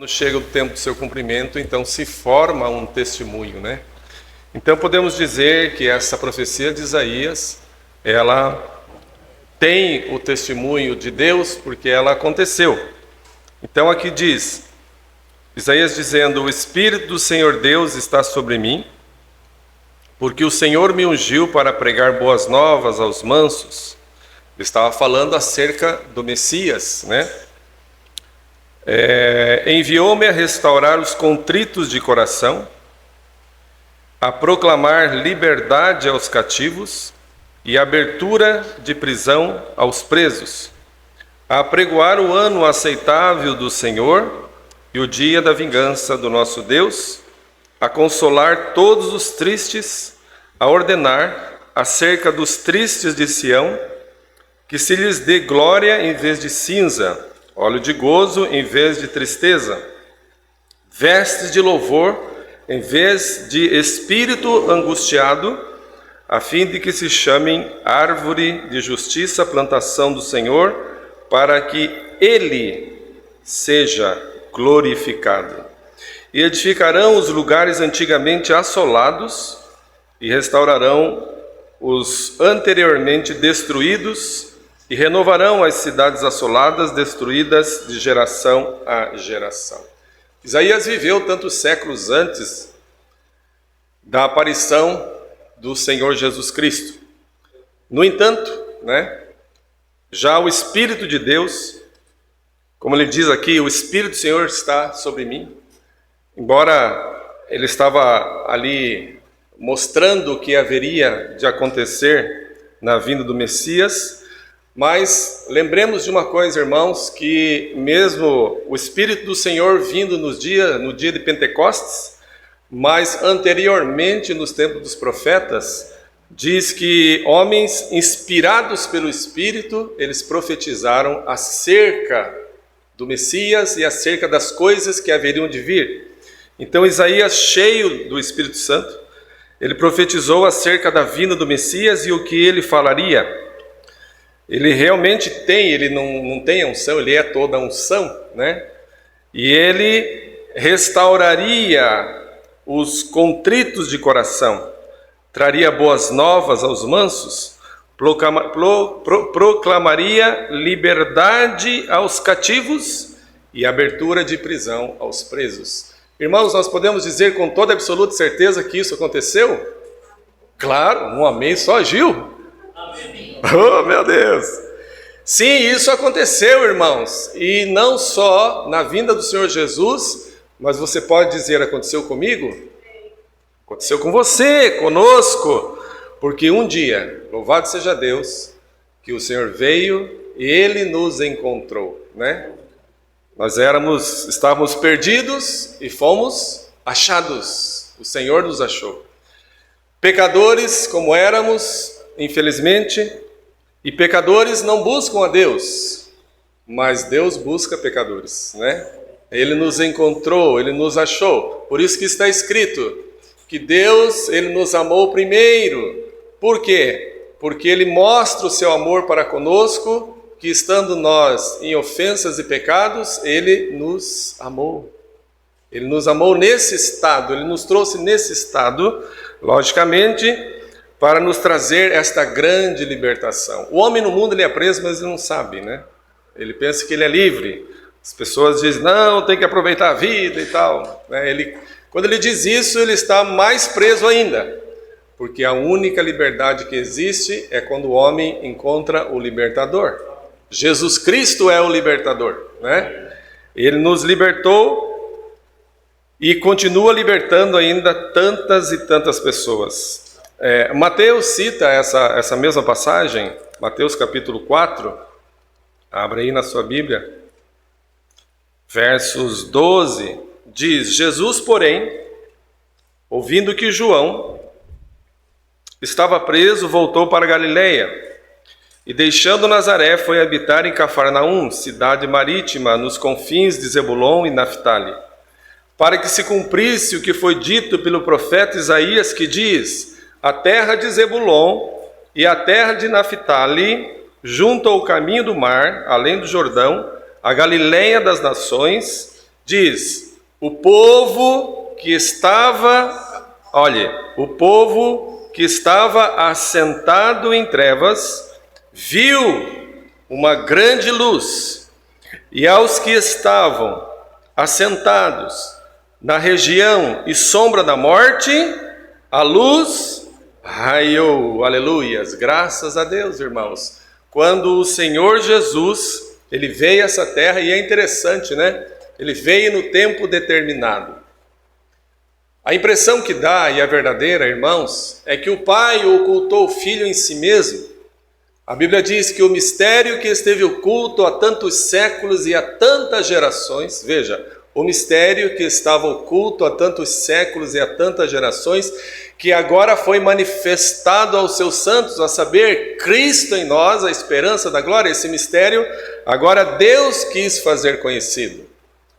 Quando chega o tempo do seu cumprimento, então se forma um testemunho, né? Então podemos dizer que essa profecia de Isaías, ela tem o testemunho de Deus porque ela aconteceu. Então aqui diz, Isaías dizendo: o Espírito do Senhor Deus está sobre mim, porque o Senhor me ungiu para pregar boas novas aos mansos. Ele estava falando acerca do Messias, né? Enviou-me a restaurar os contritos de coração, a proclamar liberdade aos cativos e abertura de prisão aos presos, a apregoar o ano aceitável do Senhor e o dia da vingança do nosso Deus, a consolar todos os tristes, a ordenar acerca dos tristes de Sião, que se lhes dê glória em vez de cinza, óleo de gozo em vez de tristeza, vestes de louvor em vez de espírito angustiado, a fim de que se chamem árvore de justiça, plantação do Senhor, para que Ele seja glorificado. E edificarão os lugares antigamente assolados e restaurarão os anteriormente destruídos e renovarão as cidades assoladas, destruídas de geração a geração. Isaías viveu tantos séculos antes da aparição do Senhor Jesus Cristo. No entanto, já o Espírito de Deus, como ele diz aqui, o Espírito do Senhor está sobre mim. Embora ele estava ali mostrando o que haveria de acontecer na vinda do Messias, mas lembremos de uma coisa, irmãos, que mesmo o Espírito do Senhor vindo no dia de Pentecostes, mas anteriormente nos tempos dos profetas, diz que homens inspirados pelo Espírito, eles profetizaram acerca do Messias e acerca das coisas que haveriam de vir. Então Isaías, cheio do Espírito Santo, ele profetizou acerca da vinda do Messias e o que ele falaria. Ele realmente tem, ele não tem a unção, ele é toda a unção, E ele restauraria os contritos de coração, traria boas novas aos mansos, proclamaria liberdade aos cativos e abertura de prisão aos presos. Irmãos, nós podemos dizer com toda absoluta certeza que isso aconteceu? Claro, um amém só agiu. Oh, meu Deus! Sim, isso aconteceu, irmãos, e não só na vinda do Senhor Jesus, mas você pode dizer: aconteceu comigo? Aconteceu com você, conosco, porque um dia, louvado seja Deus, que o Senhor veio e Ele nos encontrou, Nós estávamos perdidos e fomos achados, o Senhor nos achou. Pecadores como éramos, infelizmente, e pecadores não buscam a Deus, mas Deus busca pecadores, Ele nos encontrou, Ele nos achou. Por isso que está escrito que Deus, Ele nos amou primeiro. Por quê? Porque Ele mostra o seu amor para conosco, que estando nós em ofensas e pecados, Ele nos amou. Ele nos amou nesse estado, Ele nos trouxe nesse estado, logicamente, para nos trazer esta grande libertação. O homem no mundo ele é preso, mas ele não sabe, Ele pensa que ele é livre. As pessoas dizem: não, tem que aproveitar a vida e tal. Quando ele diz isso, ele está mais preso ainda, porque a única liberdade que existe é quando o homem encontra o libertador. Jesus Cristo é o libertador, Ele nos libertou e continua libertando ainda tantas e tantas pessoas. Mateus cita essa mesma passagem, Mateus capítulo 4, abra aí na sua Bíblia, versos 12, diz: Jesus, porém, ouvindo que João estava preso, voltou para Galileia, e deixando Nazaré, foi habitar em Cafarnaum, cidade marítima, nos confins de Zebulon e Naftali, para que se cumprisse o que foi dito pelo profeta Isaías, que diz: a terra de Zebulon e a terra de Naftali, junto ao caminho do mar, além do Jordão, a Galileia das nações, Diz: o povo que estava, olhe, o povo que estava assentado em trevas viu uma grande luz, e aos que estavam assentados na região e sombra da morte, a luz raiou. Aleluias, graças a Deus, irmãos. Quando o Senhor Jesus, ele veio a essa terra, e é interessante, né? Ele veio no tempo determinado. A impressão que dá, e a verdadeira, irmãos, é que o Pai ocultou o Filho em si mesmo. A Bíblia diz que o mistério que esteve oculto há tantos séculos e há tantas gerações, veja, o mistério que estava oculto há tantos séculos e há tantas gerações, que agora foi manifestado aos seus santos, a saber, Cristo em nós, a esperança da glória. Esse mistério, agora Deus quis fazer conhecido.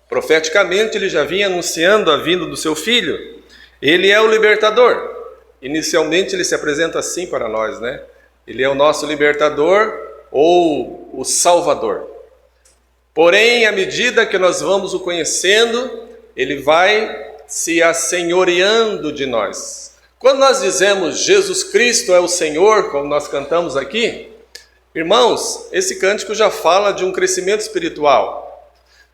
Profeticamente, ele já vinha anunciando a vinda do seu Filho. Ele é o libertador. Inicialmente, ele se apresenta assim para nós, né? Ele é o nosso libertador ou o Salvador. Porém, à medida que nós vamos o conhecendo, ele vai se assenhoreando de nós. Quando nós dizemos Jesus Cristo é o Senhor, como nós cantamos aqui, irmãos, esse cântico já fala de um crescimento espiritual.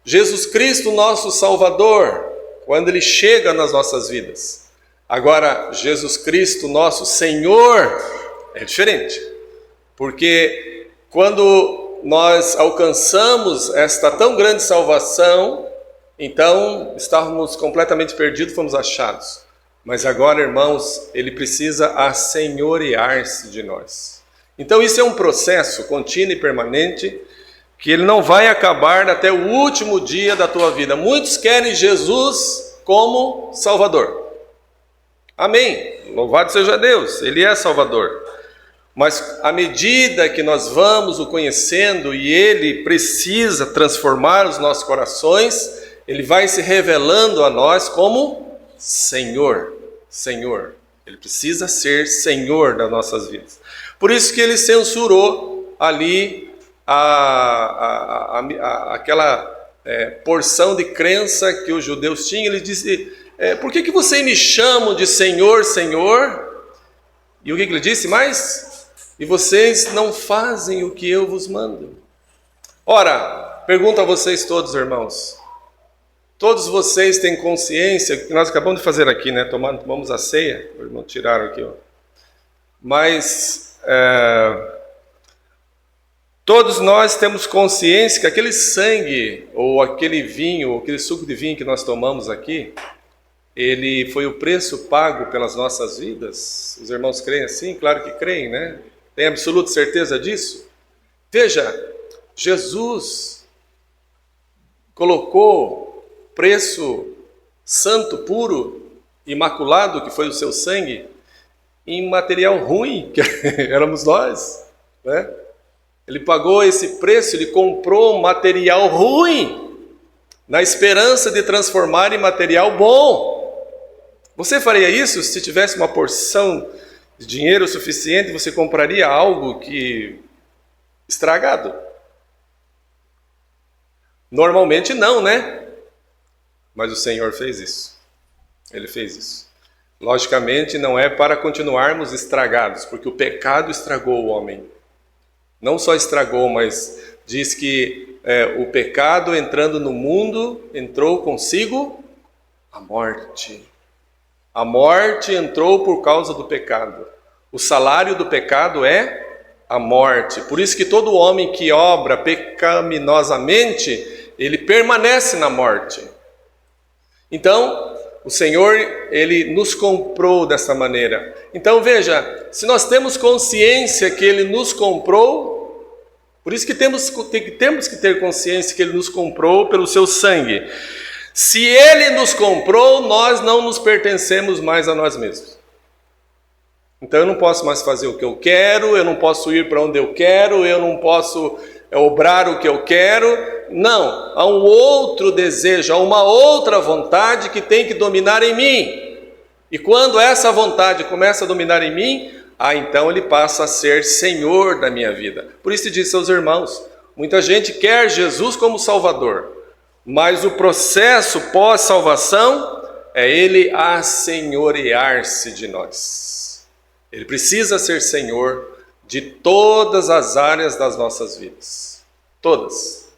Jesus Cristo, nosso Salvador, quando ele chega nas nossas vidas. Agora, Jesus Cristo, nosso Senhor, é diferente. Porque quando nós alcançamos esta tão grande salvação, então estávamos completamente perdidos, fomos achados. Mas agora, irmãos, ele precisa assenhorear-se de nós. Então isso é um processo contínuo e permanente, que ele não vai acabar até o último dia da tua vida. Muitos querem Jesus como Salvador. Amém. Louvado seja Deus, ele é Salvador. Mas à medida que nós vamos o conhecendo e ele precisa transformar os nossos corações, ele vai se revelando a nós como Senhor. Senhor. Ele precisa ser Senhor das nossas vidas. Por isso que ele censurou ali aquela porção de crença que os judeus tinham. Ele disse: por que vocês me chamam de Senhor, Senhor? E o que ele disse mais? E vocês não fazem o que eu vos mando. Ora, pergunto a vocês todos, irmãos. Todos vocês têm consciência, que nós acabamos de fazer aqui, né? Tomamos a ceia, o irmão tiraram aqui, ó. Mas todos nós temos consciência que aquele sangue, ou aquele vinho, ou aquele suco de vinho que nós tomamos aqui, ele foi o preço pago pelas nossas vidas. Os irmãos creem assim? Claro que creem, né? Tem absoluta certeza disso? Veja, Jesus colocou preço santo, puro, imaculado, que foi o seu sangue, em material ruim, que éramos nós, né? Ele pagou esse preço, ele comprou material ruim, na esperança de transformar em material bom. Você faria isso se tivesse uma porção de dinheiro suficiente? Você compraria algo que estragado? Normalmente não, né? Mas o Senhor fez isso. Ele fez isso. Logicamente não é para continuarmos estragados, porque o pecado estragou o homem. Não só estragou, mas diz que o pecado entrando no mundo entrou consigo a morte. A morte entrou por causa do pecado. O salário do pecado é a morte. Por isso que todo homem que obra pecaminosamente, ele permanece na morte. Então, o Senhor, ele nos comprou dessa maneira. Então veja, se nós temos consciência que ele nos comprou, por isso que temos que ter consciência que ele nos comprou pelo seu sangue. Se ele nos comprou, nós não nos pertencemos mais a nós mesmos. Então eu não posso mais fazer o que eu quero, eu não posso ir para onde eu quero, eu não posso obrar o que eu quero. Não, há um outro desejo, há uma outra vontade que tem que dominar em mim. E quando essa vontade começa a dominar em mim, então ele passa a ser Senhor da minha vida. Por isso disse aos irmãos, muita gente quer Jesus como Salvador, Mas o processo pós-salvação é Ele assenhorear-se de nós. Ele precisa ser Senhor de todas as áreas das nossas vidas. Todas.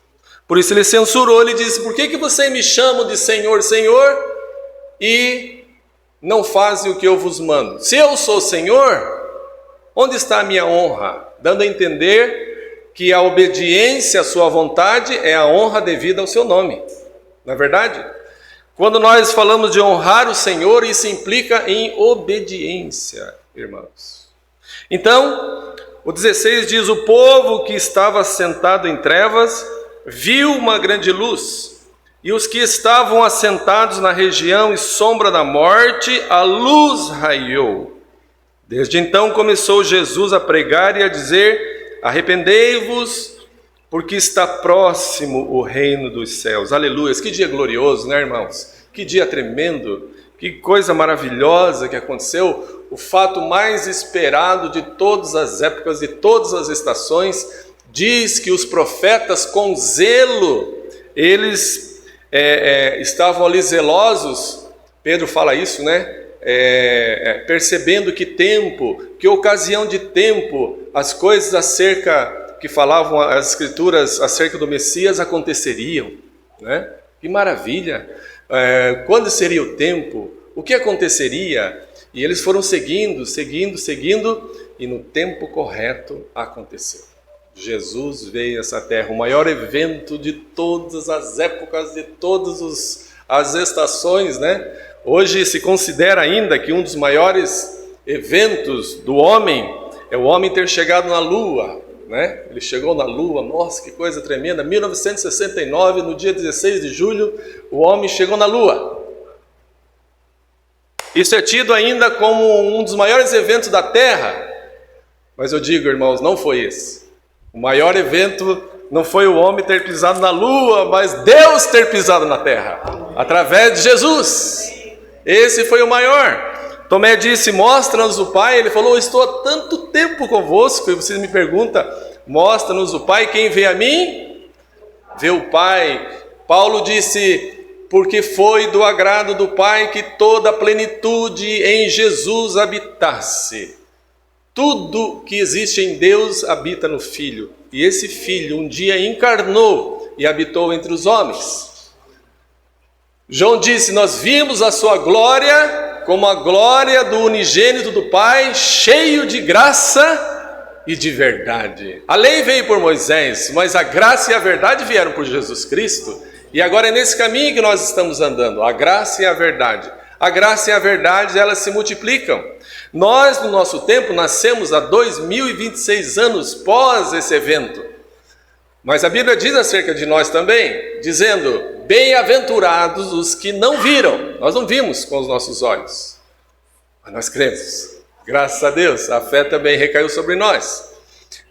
Por isso Ele censurou, Ele disse: por que vocês me chamam de Senhor, Senhor, e não fazem o que eu vos mando? Se eu sou Senhor, onde está a minha honra? Dando a entender que a obediência à sua vontade é a honra devida ao seu nome. Não é verdade? Quando nós falamos de honrar o Senhor, isso implica em obediência, irmãos. Então, o 16 diz: o povo que estava sentado em trevas viu uma grande luz, e os que estavam assentados na região e sombra da morte, a luz raiou. Desde então começou Jesus a pregar e a dizer: arrependei-vos, porque está próximo o reino dos céus. Aleluia! Que dia glorioso, né, irmãos? Que dia tremendo, que coisa maravilhosa que aconteceu. O fato mais esperado de todas as épocas, de todas as estações. Diz que os profetas com zelo, eles estavam ali zelosos. Pedro fala isso, né? Percebendo que tempo, que ocasião de tempo, as coisas acerca que falavam as escrituras acerca do Messias aconteceriam, né? Que maravilha! Quando seria o tempo? O que aconteceria? E eles foram seguindo, e no tempo correto aconteceu. Jesus veio a essa terra, o maior evento de todas as épocas, de todas as estações, né? Hoje se considera ainda que um dos maiores eventos do homem é o homem ter chegado na Lua, né? Ele chegou na Lua, nossa, que coisa tremenda. 1969, no dia 16 de julho, o homem chegou na Lua. Isso é tido ainda como um dos maiores eventos da Terra. Mas eu digo, irmãos, não foi esse. O maior evento não foi o homem ter pisado na Lua, mas Deus ter pisado na Terra, através de Jesus. Esse foi o maior. Tomé disse: mostra-nos o Pai. Ele falou: estou há tanto tempo convosco, e vocês me perguntam: mostra-nos o Pai. Quem vê a mim, vê o Pai. Paulo disse: porque foi do agrado do Pai que toda a plenitude em Jesus habitasse. Tudo que existe em Deus habita no Filho. E esse Filho um dia encarnou e habitou entre os homens. João disse: nós vimos a sua glória como a glória do unigênito do Pai, cheio de graça e de verdade. A lei veio por Moisés, mas a graça e a verdade vieram por Jesus Cristo. E agora é nesse caminho que nós estamos andando, a graça e a verdade. A graça e a verdade, elas se multiplicam. Nós, no nosso tempo, nascemos há 2026 anos pós esse evento. Mas a Bíblia diz acerca de nós também, dizendo: bem-aventurados os que não viram. Nós não vimos com os nossos olhos, mas nós cremos. Graças a Deus, a fé também recaiu sobre nós.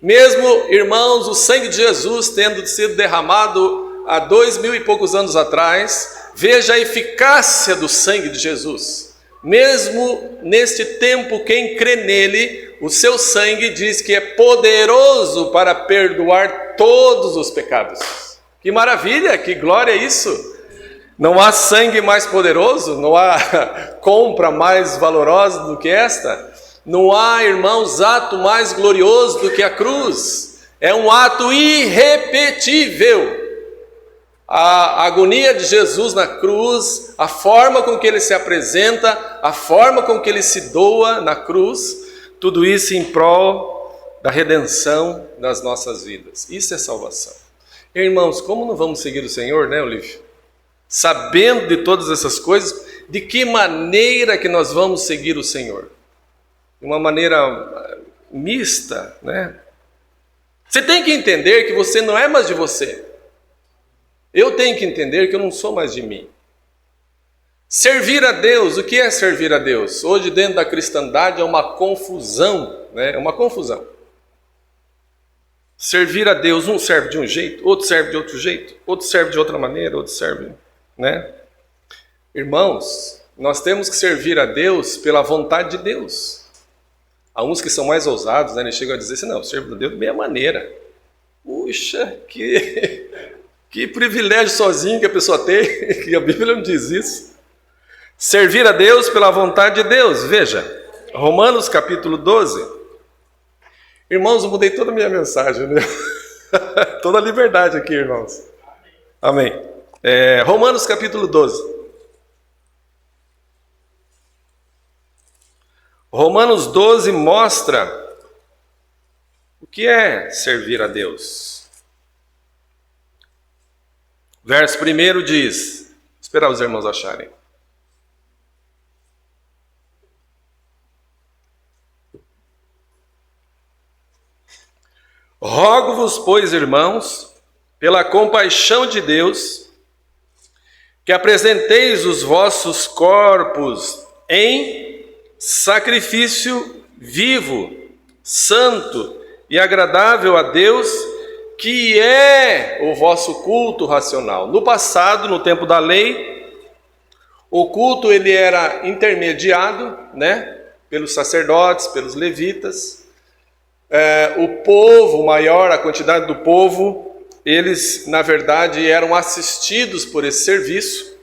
Mesmo, irmãos, o sangue de Jesus tendo sido derramado há 2000 e poucos anos atrás, veja a eficácia do sangue de Jesus. Mesmo neste tempo, quem crê nele, o seu sangue diz que é poderoso para perdoar todos os pecados. Que maravilha, que glória é isso! Não há sangue mais poderoso, não há compra mais valorosa do que esta. Não há, irmãos, ato mais glorioso do que a cruz. É um ato irrepetível. A agonia de Jesus na cruz, a forma com que ele se apresenta, a forma com que ele se doa na cruz, tudo isso em prol da redenção das nossas vidas. Isso é salvação. Irmãos, como não vamos seguir o Senhor, né, Olívio? Sabendo de todas essas coisas, de que maneira que nós vamos seguir o Senhor? De uma maneira mista, né? Você tem que entender que você não é mais de você. Eu tenho que entender que eu não sou mais de mim. Servir a Deus, o que é servir a Deus? Hoje, dentro da cristandade, é uma confusão, né? É uma confusão. Servir a Deus, um serve de um jeito, outro serve de outro jeito, outro serve de outra maneira, outro serve, né? Irmãos, nós temos que servir a Deus pela vontade de Deus. Há uns que são mais ousados, né? Eles chegam a dizer assim: não, eu servo a Deus de meia maneira. Puxa, que... Que privilégio sozinho que a pessoa tem, que a Bíblia não diz isso. Servir a Deus pela vontade de Deus. Veja, Romanos capítulo 12. Irmãos, eu mudei toda a minha mensagem, né? Toda a liberdade aqui, irmãos. Amém. Romanos capítulo 12. Romanos 12 mostra o que é servir a Deus. Verso 1 diz, esperar os irmãos acharem. Rogo-vos, pois, irmãos, pela compaixão de Deus, que apresenteis os vossos corpos em sacrifício vivo, santo e agradável a Deus, que é o vosso culto racional. No passado, no tempo da lei, o culto ele era intermediado, né, pelos sacerdotes, pelos levitas. O povo maior, a quantidade do povo, eles na verdade eram assistidos por esse serviço.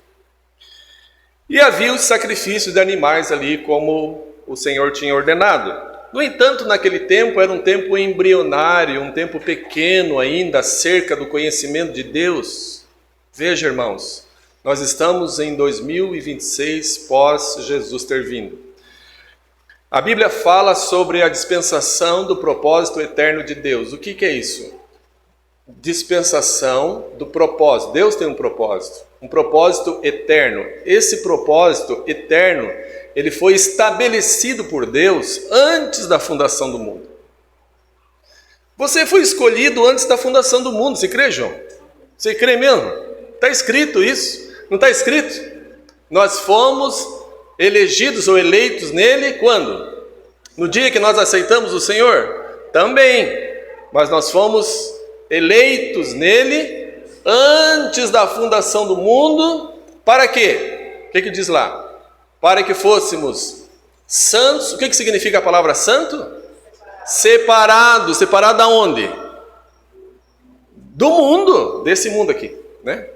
E havia os sacrifícios de animais ali, como o Senhor tinha ordenado. No entanto, naquele tempo era um tempo embrionário, um tempo pequeno ainda acerca do conhecimento de Deus. Veja, irmãos, nós estamos em 2026 pós Jesus ter vindo. A Bíblia fala sobre a dispensação do propósito eterno de Deus. O que é isso? Dispensação do propósito. Deus tem um propósito eterno. Esse propósito eterno, ele foi estabelecido por Deus antes da fundação do mundo. Você foi escolhido antes da fundação do mundo, você crê, João? Você crê mesmo? Está escrito isso? Não está escrito? Nós fomos elegidos ou eleitos nele quando? No dia que nós aceitamos o Senhor? Também. Mas nós fomos eleitos nele antes da fundação do mundo. Para quê? O que diz lá? Para que fôssemos santos. O que significa a palavra santo? Separado. Separado aonde? Do mundo, desse mundo aqui, né?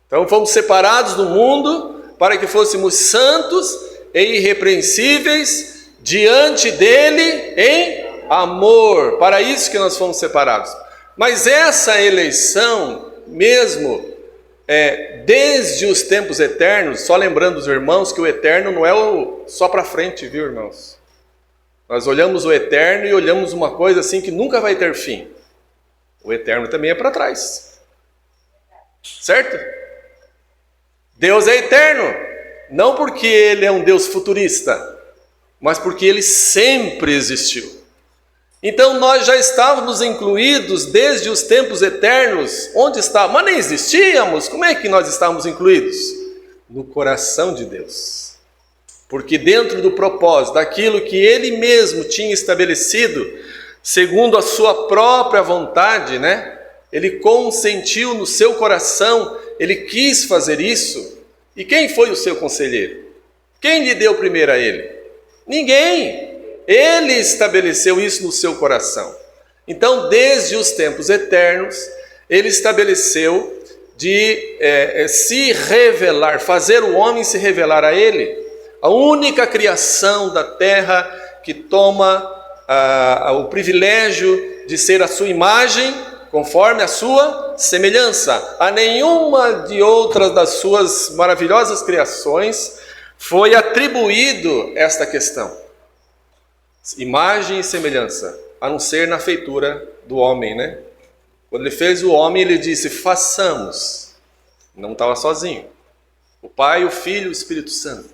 Então fomos separados do mundo para que fôssemos santos e irrepreensíveis diante dele em amor. Para isso que nós fomos separados. Mas essa eleição mesmo desde os tempos eternos, só lembrando os irmãos que o eterno não é só para frente, viu, irmãos? Nós olhamos o eterno e olhamos uma coisa assim que nunca vai ter fim. O eterno também é para trás. Certo? Deus é eterno, não porque ele é um Deus futurista, mas porque ele sempre existiu. Então nós já estávamos incluídos desde os tempos eternos. Onde estávamos? Mas nem existíamos. Como é que nós estávamos incluídos? No coração de Deus. Porque dentro do propósito, daquilo que ele mesmo tinha estabelecido, segundo a sua própria vontade, né? Ele consentiu no seu coração, ele quis fazer isso. E quem foi o seu conselheiro? Quem lhe deu primeiro a ele? Ninguém. Ele estabeleceu isso no seu coração. Então, desde os tempos eternos, ele estabeleceu de se revelar, fazer o homem se revelar a ele. A única criação da terra que toma o privilégio de ser a sua imagem, conforme a sua semelhança. A nenhuma de outras das suas maravilhosas criações foi atribuído esta questão. Imagem e semelhança, a não ser na feitura do homem, né? Quando ele fez o homem, ele disse, façamos. Não estava sozinho. O Pai, o Filho e o Espírito Santo.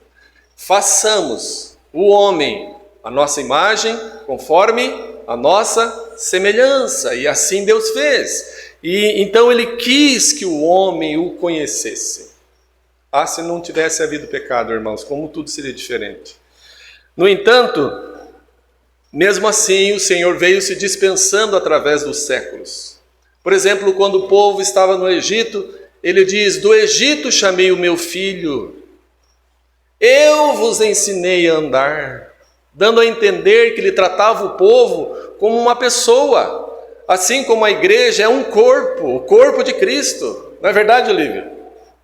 Façamos o homem a nossa imagem, conforme a nossa semelhança. E assim Deus fez. E então ele quis que o homem o conhecesse. Se não tivesse havido pecado, irmãos, como tudo seria diferente. No entanto, mesmo assim, o Senhor veio se dispensando através dos séculos. Por exemplo, quando o povo estava no Egito, ele diz, do Egito chamei o meu filho, eu vos ensinei a andar, dando a entender que ele tratava o povo como uma pessoa, assim como a igreja é um corpo, o corpo de Cristo. Não é verdade, Olívia?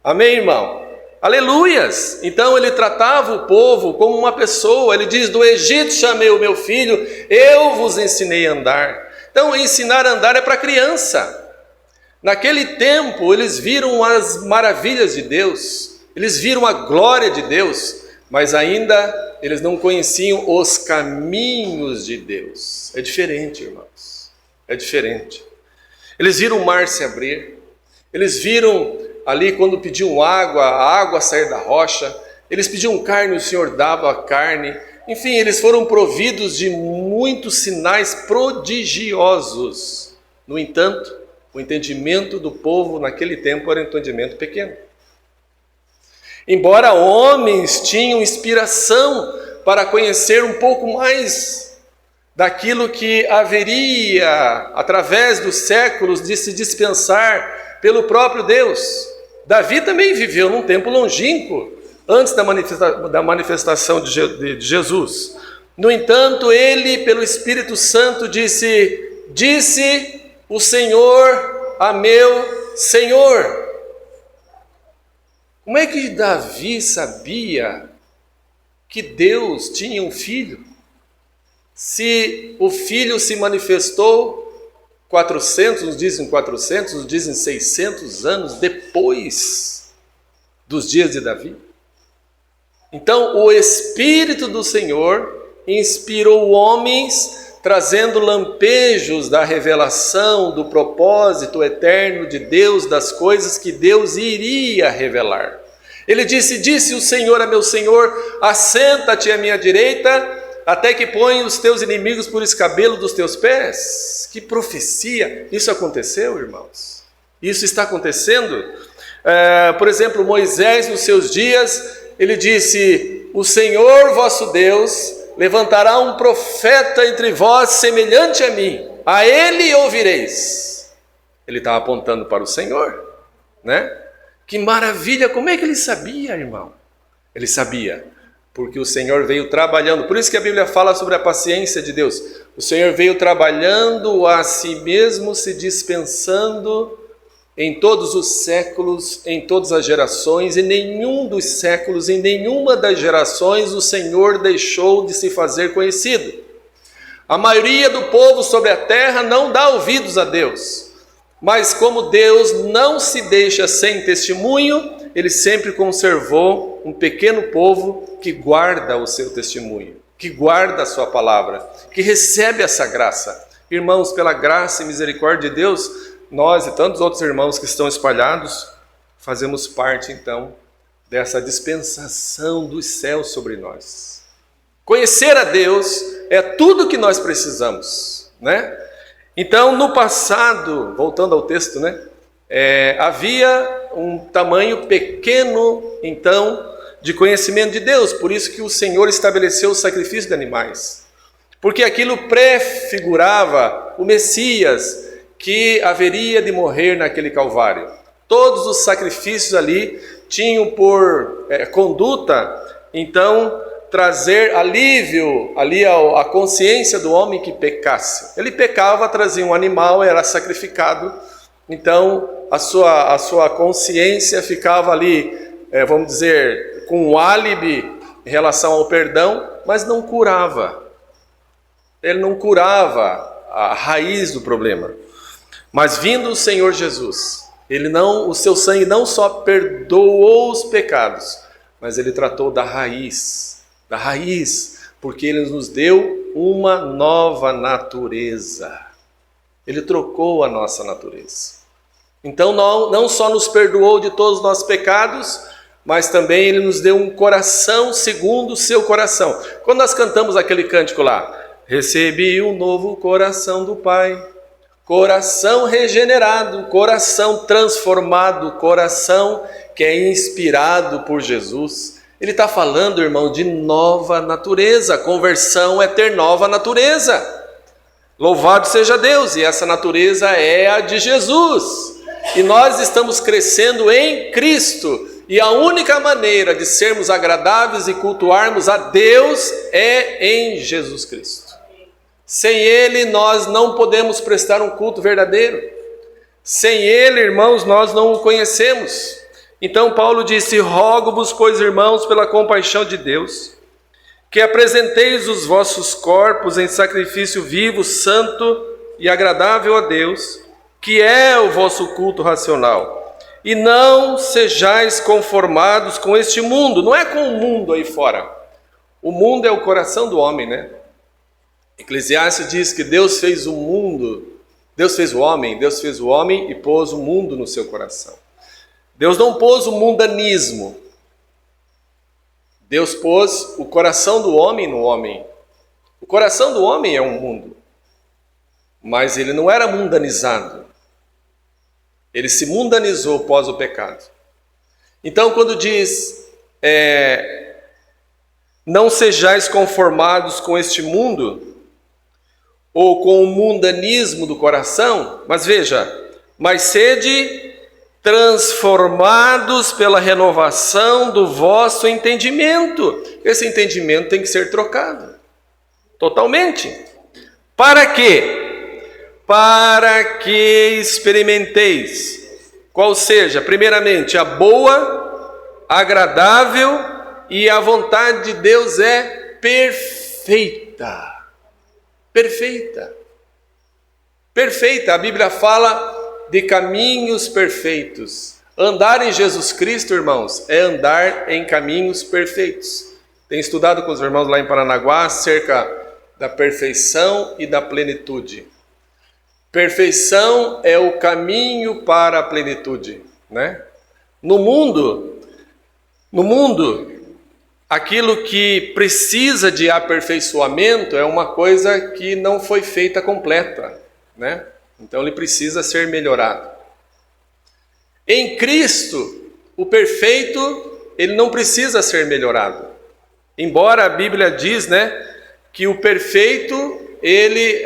Amém, irmão? Aleluias! Então ele tratava o povo como uma pessoa. Ele diz: do Egito chamei o meu filho, eu vos ensinei a andar. Então ensinar a andar é para criança. Naquele tempo eles viram as maravilhas de Deus, eles viram a glória de Deus, mas ainda eles não conheciam os caminhos de Deus. É diferente, irmãos, é diferente. Eles viram o mar se abrir, eles viram ali quando pediam água, a água sair da rocha, eles pediam carne, o Senhor dava a carne. Enfim, eles foram providos de muitos sinais prodigiosos. No entanto, o entendimento do povo naquele tempo era um entendimento pequeno. Embora homens tinham inspiração para conhecer um pouco mais daquilo que haveria, através dos séculos, de se dispensar pelo próprio Deus. Davi também viveu num tempo longínquo, antes da manifestação de Jesus. No entanto, ele, pelo Espírito Santo, disse o Senhor a meu Senhor. Como é que Davi sabia que Deus tinha um filho? Se o filho se manifestou 400, uns dizem 600 anos depois dos dias de Davi. Então o Espírito do Senhor inspirou homens, trazendo lampejos da revelação, do propósito eterno de Deus, das coisas que Deus iria revelar. Ele disse o Senhor a meu Senhor: assenta-te à minha direita, até que ponha os teus inimigos por escabelo dos teus pés. Que profecia! Isso aconteceu, irmãos? Isso está acontecendo? Por exemplo, Moisés, nos seus dias, ele disse: o Senhor vosso Deus levantará um profeta entre vós semelhante a mim, a ele ouvireis. Ele estava apontando para o Senhor, né? Que maravilha! Como é que ele sabia, irmão? Ele sabia, porque o Senhor veio trabalhando. Por isso que a Bíblia fala sobre a paciência de Deus. O Senhor veio trabalhando a si mesmo, se dispensando em todos os séculos, em todas as gerações, em nenhum dos séculos, em nenhuma das gerações, o Senhor deixou de se fazer conhecido. A maioria do povo sobre a terra não dá ouvidos a Deus, mas como Deus não se deixa sem testemunho, ele sempre conservou um pequeno povo que guarda o seu testemunho, que guarda a sua palavra, que recebe essa graça. Irmãos, pela graça e misericórdia de Deus, nós e tantos outros irmãos que estão espalhados, fazemos parte então dessa dispensação dos céus sobre nós. Conhecer a Deus é tudo que nós precisamos, né? Então, no passado, voltando ao texto, né? Havia um tamanho pequeno, então, de conhecimento de Deus. Por isso que o Senhor estabeleceu o sacrifício de animais. Porque aquilo prefigurava o Messias, que haveria de morrer naquele Calvário. Todos os sacrifícios ali tinham por conduta, então, trazer alívio ali à consciência do homem que pecasse. Ele pecava, trazia um animal, era sacrificado, então a sua consciência ficava ali, vamos dizer, com um álibi em relação ao perdão, mas não curava. Ele não curava a raiz do problema. Mas vindo o Senhor Jesus, o seu sangue não só perdoou os pecados, mas ele tratou da raiz, porque ele nos deu uma nova natureza. Ele trocou a nossa natureza. Então não só nos perdoou de todos os nossos pecados, mas também ele nos deu um coração segundo o seu coração. Quando nós cantamos aquele cântico lá, recebi um novo coração do Pai, coração regenerado, coração transformado, coração que é inspirado por Jesus. Ele está falando, irmão, de nova natureza. Conversão é ter nova natureza. Louvado seja Deus, e essa natureza é a de Jesus. E nós estamos crescendo em Cristo. E a única maneira de sermos agradáveis e cultuarmos a Deus é em Jesus Cristo. Sem Ele nós não podemos prestar um culto verdadeiro. Sem Ele, irmãos, nós não o conhecemos. Então Paulo disse: rogo-vos, pois, irmãos, pela compaixão de Deus, que apresenteis os vossos corpos em sacrifício vivo, santo e agradável a Deus, que é o vosso culto racional. E não sejais conformados com este mundo. Não é com o mundo aí fora. O mundo é o coração do homem, né? Eclesiastes diz que Deus fez o mundo, Deus fez o homem e pôs o mundo no seu coração. Deus não pôs o mundanismo. Deus pôs o coração do homem no homem. O coração do homem é um mundo, mas ele não era mundanizado. Ele se mundanizou após o pecado. Então, quando diz, não sejais conformados com este mundo, ou com o mundanismo do coração, mas veja, mas sede transformados pela renovação do vosso entendimento. Esse entendimento tem que ser trocado, totalmente. Para quê? Para que experimenteis, qual seja, primeiramente, a boa, agradável e a vontade de Deus é perfeita. Perfeita. Perfeita. A Bíblia fala de caminhos perfeitos. Andar em Jesus Cristo, irmãos, é andar em caminhos perfeitos. Tenho estudado com os irmãos lá em Paranaguá acerca da perfeição e da plenitude. Perfeição é o caminho para a plenitude, né? No mundo, aquilo que precisa de aperfeiçoamento é uma coisa que não foi feita completa, né? Então ele precisa ser melhorado. Em Cristo, o perfeito, ele não precisa ser melhorado. Embora a Bíblia diz, né, que o perfeito,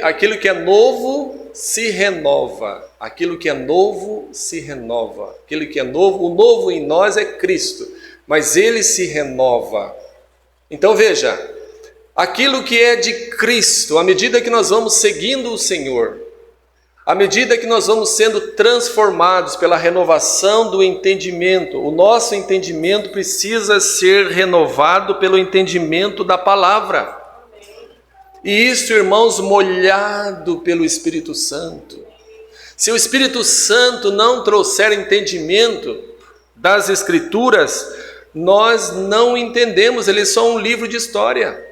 aquilo que é novo se renova. Aquilo que é novo se renova. Aquilo que é novo, o novo em nós é Cristo, mas ele se renova. Então veja, aquilo que é de Cristo, à medida que nós vamos seguindo o Senhor, à medida que nós vamos sendo transformados pela renovação do entendimento, o nosso entendimento precisa ser renovado pelo entendimento da palavra. E isso, irmãos, molhado pelo Espírito Santo. Se o Espírito Santo não trouxer entendimento das Escrituras, nós não entendemos, ele é só um livro de história.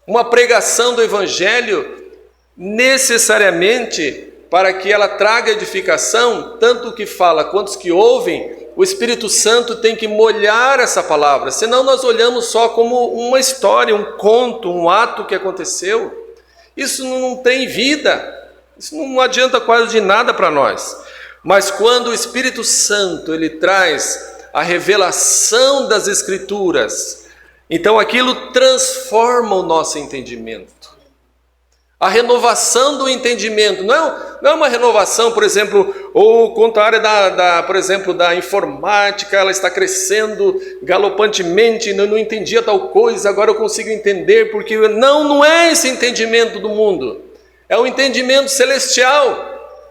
Uma pregação do Evangelho, necessariamente, para que ela traga edificação, tanto o que fala quanto os que ouvem, o Espírito Santo tem que molhar essa palavra, senão nós olhamos só como uma história, um conto, um ato que aconteceu. Isso não tem vida, isso não adianta quase de nada para nós. Mas quando o Espírito Santo ele traz a revelação das Escrituras, então aquilo transforma o nosso entendimento. A renovação do entendimento não é uma renovação, por exemplo, ou quanto à área por exemplo, da informática, ela está crescendo galopantemente, não entendia tal coisa, agora eu consigo entender, porque não é esse entendimento do mundo, é o entendimento celestial.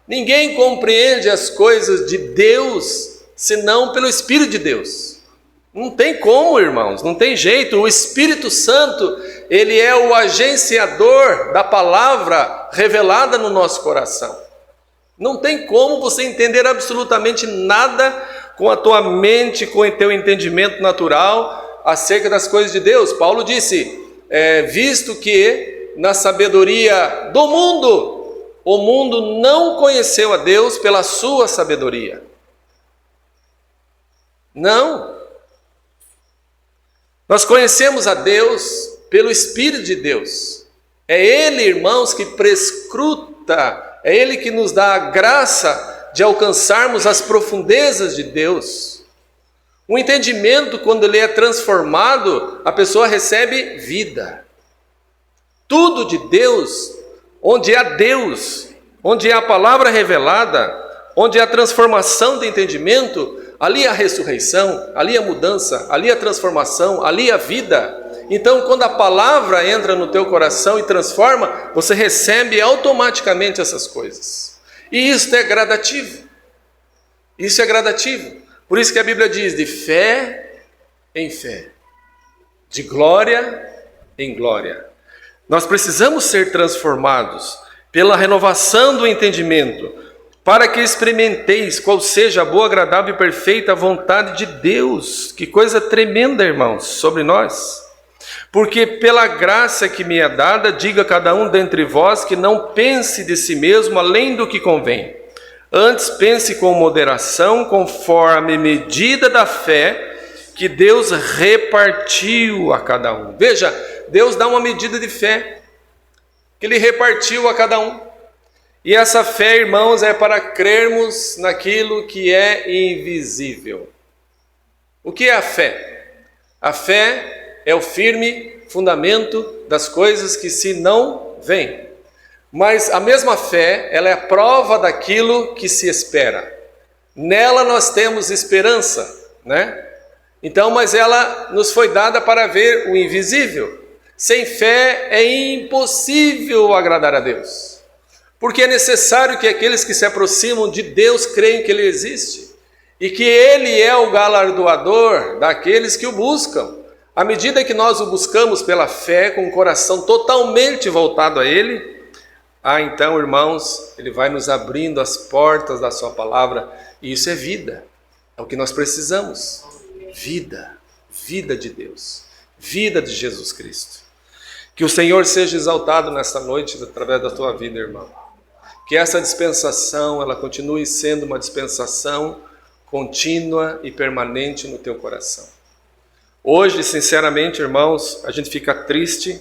Ninguém compreende as coisas de Deus senão pelo Espírito de Deus. Não tem como, irmãos, não tem jeito. O Espírito Santo, ele é o agenciador da palavra revelada no nosso coração. Não tem como você entender absolutamente nada com a tua mente, com o teu entendimento natural acerca das coisas de Deus. Paulo disse, visto que na sabedoria do mundo, o mundo não conheceu a Deus pela sua sabedoria. Não. Nós conhecemos a Deus pelo Espírito de Deus. É Ele, irmãos, que prescruta, é Ele que nos dá a graça de alcançarmos as profundezas de Deus. O entendimento, quando ele é transformado, a pessoa recebe vida. Tudo de Deus, onde é a palavra revelada, onde é a transformação do entendimento, ali a ressurreição, ali a mudança, ali a transformação, ali a vida. Então, quando a palavra entra no teu coração e transforma, você recebe automaticamente essas coisas. E isso é gradativo. Isso é gradativo. Por isso que a Bíblia diz: de fé em fé, de glória em glória. Nós precisamos ser transformados pela renovação do entendimento, para que experimenteis qual seja a boa, agradável e perfeita vontade de Deus. Que coisa tremenda, irmãos, sobre nós. Porque pela graça que me é dada, diga a cada um dentre vós que não pense de si mesmo além do que convém. Antes pense com moderação, conforme a medida da fé que Deus repartiu a cada um. Veja, Deus dá uma medida de fé que Ele repartiu a cada um. E essa fé, irmãos, é para crermos naquilo que é invisível. O que é a fé? A fé é o firme fundamento das coisas que se não veem. Mas a mesma fé, ela é a prova daquilo que se espera. Nela nós temos esperança, né? Então, mas ela nos foi dada para ver o invisível. Sem fé é impossível agradar a Deus. Porque é necessário que aqueles que se aproximam de Deus creiam que Ele existe e que Ele é o galardoador daqueles que o buscam. À medida que nós o buscamos pela fé, com o coração totalmente voltado a Ele, então, irmãos, Ele vai nos abrindo as portas da Sua palavra, e isso é vida, é o que nós precisamos. Vida, vida de Deus, vida de Jesus Cristo. Que o Senhor seja exaltado nesta noite através da tua vida, irmão. Que essa dispensação, ela continue sendo uma dispensação contínua e permanente no teu coração. Hoje, sinceramente, irmãos, a gente fica triste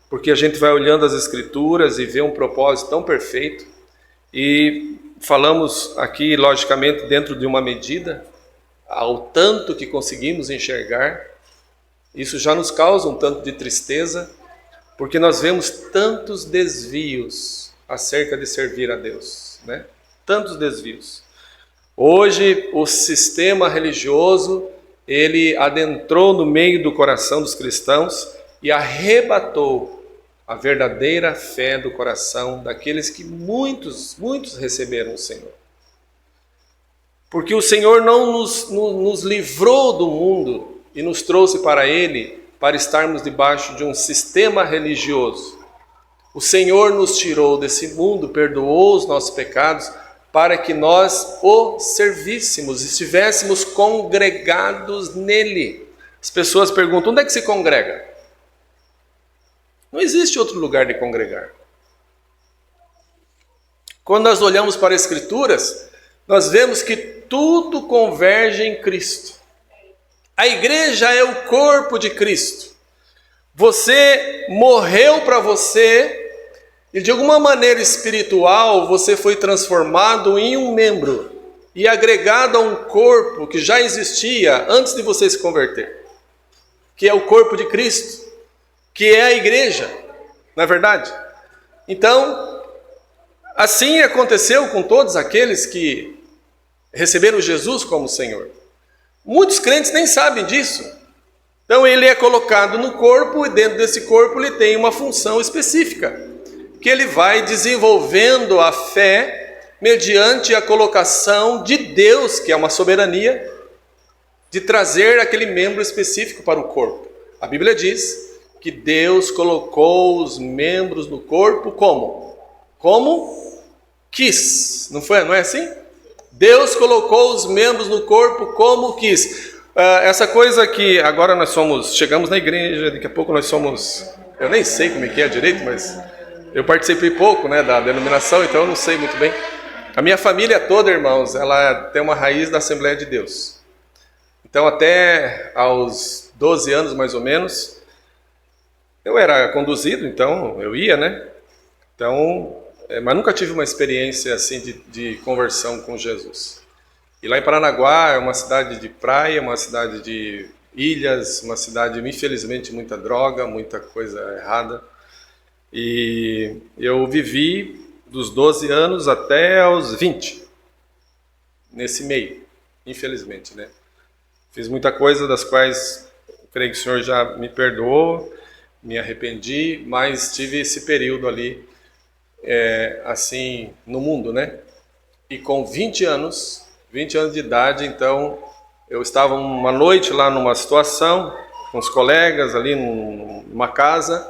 porque a gente vai olhando as Escrituras e vê um propósito tão perfeito e falamos aqui, logicamente, dentro de uma medida, ao tanto que conseguimos enxergar. Isso já nos causa um tanto de tristeza, porque nós vemos tantos desvios acerca de servir a Deus, né? Tantos desvios. Hoje o sistema religioso, ele adentrou no meio do coração dos cristãos e arrebatou a verdadeira fé do coração daqueles que muitos receberam o Senhor. Porque o Senhor não nos livrou do mundo e nos trouxe para Ele para estarmos debaixo de um sistema religioso. O Senhor nos tirou desse mundo, perdoou os nossos pecados, para que nós o servíssemos, estivéssemos congregados nele. As pessoas perguntam: onde é que se congrega? Não existe outro lugar de congregar. Quando nós olhamos para as Escrituras, nós vemos que tudo converge em Cristo. A igreja é o corpo de Cristo. Você morreu para você e de alguma maneira espiritual você foi transformado em um membro e agregado a um corpo que já existia antes de você se converter, que é o corpo de Cristo, que é a igreja, não é verdade? Então, assim aconteceu com todos aqueles que receberam Jesus como Senhor. Muitos crentes nem sabem disso. Então ele é colocado no corpo e dentro desse corpo ele tem uma função específica, que ele vai desenvolvendo a fé mediante a colocação de Deus, que é uma soberania, de trazer aquele membro específico para o corpo. A Bíblia diz que Deus colocou os membros no corpo como? Como quis. Não é assim? Deus colocou os membros no corpo como quis. Essa coisa que agora nós chegamos na igreja, daqui a pouco nós somos, eu nem sei como é que é direito, mas eu participei pouco, né, da denominação, então eu não sei muito bem. A minha família toda, irmãos, ela tem uma raiz da Assembleia de Deus. Então até aos 12 anos mais ou menos, eu era conduzido, então eu ia, né? Então, mas nunca tive uma experiência assim de conversão com Jesus. E lá em Paranaguá é uma cidade de praia, uma cidade de ilhas, uma cidade, infelizmente, muita droga, muita coisa errada. E eu vivi dos 12 anos até aos 20, nesse meio, infelizmente, né? Fiz muita coisa das quais creio que o Senhor já me perdoou, me arrependi, mas tive esse período ali, assim, no mundo, né? E com 20 anos de idade, então, eu estava uma noite lá numa situação, com os colegas ali numa casa,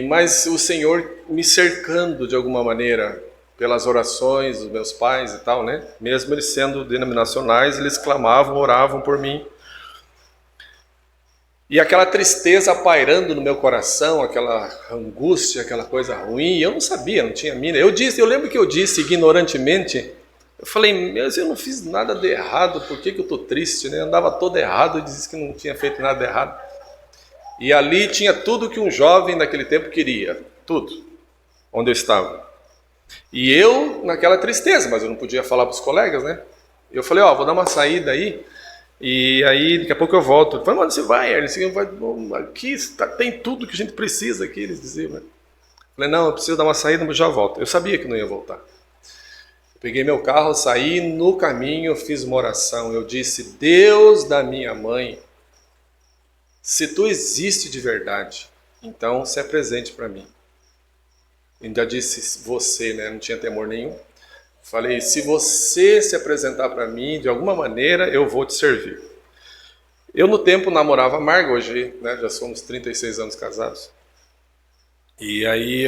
mas o Senhor me cercando de alguma maneira, pelas orações dos meus pais e tal, né? Mesmo eles sendo denominacionais, eles clamavam, oravam por mim. E aquela tristeza pairando no meu coração, aquela angústia, aquela coisa ruim, eu não sabia, não tinha mínima. Eu lembro que eu disse ignorantemente, eu falei, mas eu não fiz nada de errado, por que eu estou triste, né? Eu andava todo errado, eu disse que não tinha feito nada de errado. E ali tinha tudo que um jovem naquele tempo queria, tudo, onde eu estava. E eu naquela tristeza, mas eu não podia falar para os colegas, né? Eu falei, vou dar uma saída aí, e aí daqui a pouco eu volto. Eu falei, mano, você vai, Ernest, aqui tem tudo que a gente precisa aqui, eles diziam, né? Eu falei, não, eu preciso dar uma saída, mas já volto. Eu sabia que não ia voltar. Eu peguei meu carro, saí, no caminho eu fiz uma oração, eu disse, Deus da minha mãe, se tu existe de verdade, então se apresente para mim. Ainda disse você, né? Não tinha temor nenhum. Falei, se você se apresentar para mim, de alguma maneira, eu vou te servir. Eu no tempo namorava a Marga, hoje, né, já somos 36 anos casados. E aí